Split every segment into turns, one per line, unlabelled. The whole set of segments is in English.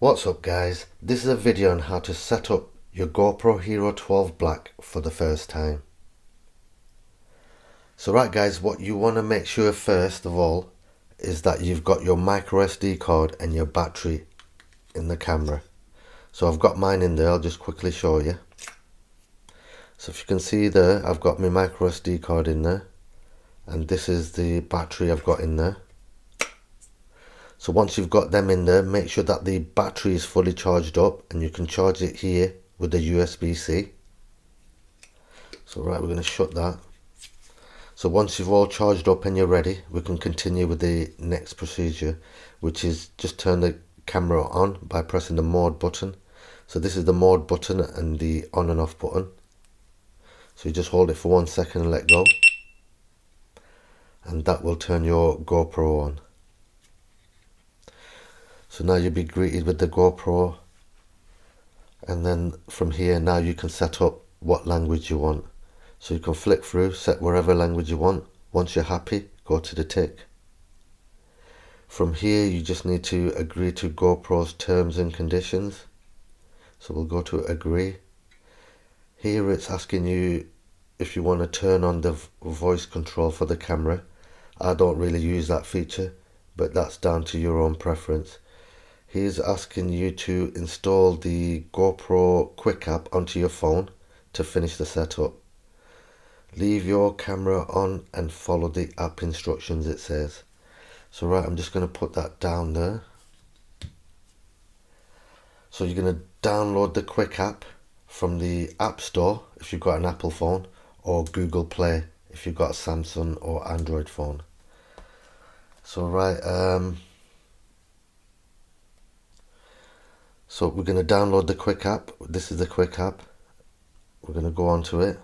What's up guys, this is a video on how to set up your GoPro Hero 12 Black for the first time. So right guys, what you want to make sure first of all is that you've got your micro SD card and your battery in the camera. So I've got mine in there, I'll just quickly show you. So if you can see there, I've got my micro SD card in there, and this is the battery I've got in there. So once you've got them in there, make sure that the battery is fully charged up, and you can charge it here with the USB-C. So right, we're going to shut that. So once you've all charged up and you're ready, we can continue with the next procedure, which is just turn the camera on by pressing the mode button. So this is the mode button and the on and off button. So you just hold it for 1 second and let go, and that will turn your GoPro on. So now you'll be greeted with the GoPro, and then from here now you can set up what language you want. So you can flick through, set whatever language you want. Once you're happy, go to the tick. From here you just need to agree to GoPro's terms and conditions. So we'll go to agree. Here it's asking you if you want to turn on the voice control for the camera. I don't really use that feature, but that's down to your own preference. He's asking you to install the GoPro Quick app onto your phone to finish the setup. Leave your camera on and follow the app instructions, it says. So right, I'm just going to put that down there. So you're going to download the Quick app from the App Store if you've got an Apple phone, or Google Play if you've got a Samsung or Android phone. So right, so we're going to download the Quick app. This is the Quick app. We're going to go onto it.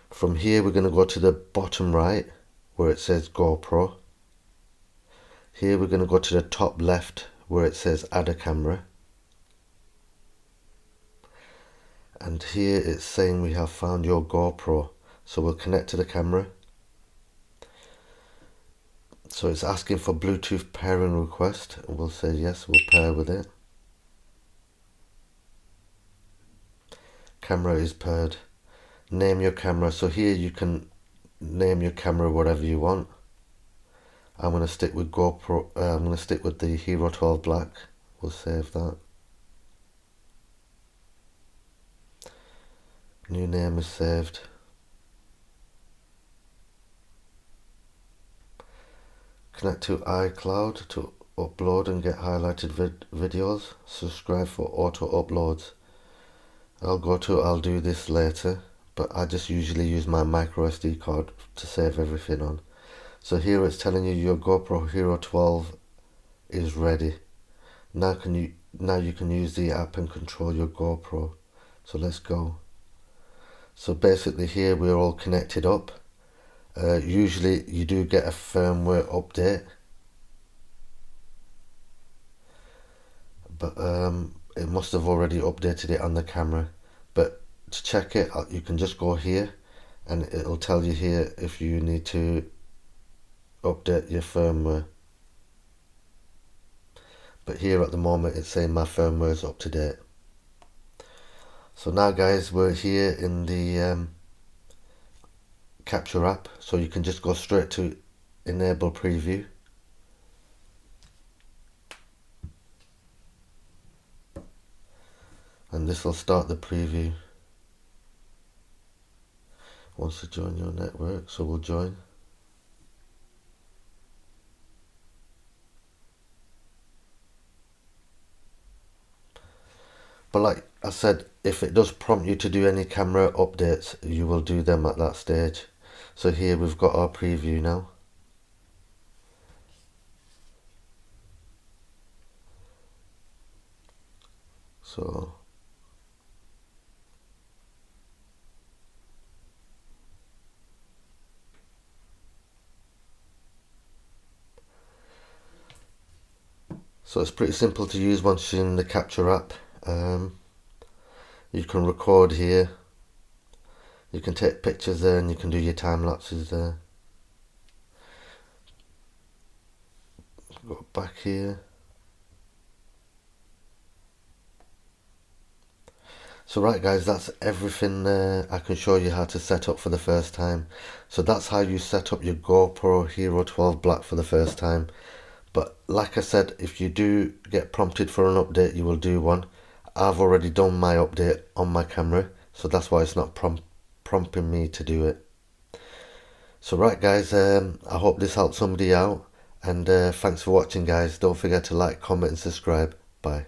From here we're going to go to the bottom right where it says GoPro. Here we're going to go to the top left where it says add a camera. And here it's saying we have found your GoPro. So we'll connect to the camera. So it's asking for Bluetooth pairing request, and we'll say yes, we'll pair with it. Camera is paired. Name your camera. So here you can name your camera whatever you want. I'm going to stick with GoPro. I'm going to stick with the Hero 12 Black. We'll save that. New name is saved. Connect to iCloud to upload and get highlighted videos. Subscribe for auto uploads. I'll do this later, but I just usually use my micro SD card to save everything on. So here it's telling you your GoPro Hero 12 is ready. Now you can use the app and control your GoPro. So let's go. So basically here we're all connected up. Usually you do get a firmware update, but it must have already updated it on the camera. But to check it, you can just go here and it'll tell you here if you need to update your firmware. But here at the moment it's saying my firmware is up to date. So now guys, we're here in the capture app, so you can just go straight to enable preview. And this will start the preview. Wants to join your network, so we'll join. But like I said, if it does prompt you to do any camera updates, you will do them at that stage. So here we've got our preview now. So it's pretty simple to use once you're in the capture app. You can record here, you can take pictures there, and you can do your time lapses there. Go back here, So right guys, that's everything I can show you how to set up for the first time. So that's how you set up your GoPro Hero 12 Black for the first time. But like I said, if you do get prompted for an update, you will do one. I've already done my update on my camera, so that's why it's not prompting me to do it. So right guys, I hope this helped somebody out, and thanks for watching guys. Don't forget to like, comment and subscribe. Bye.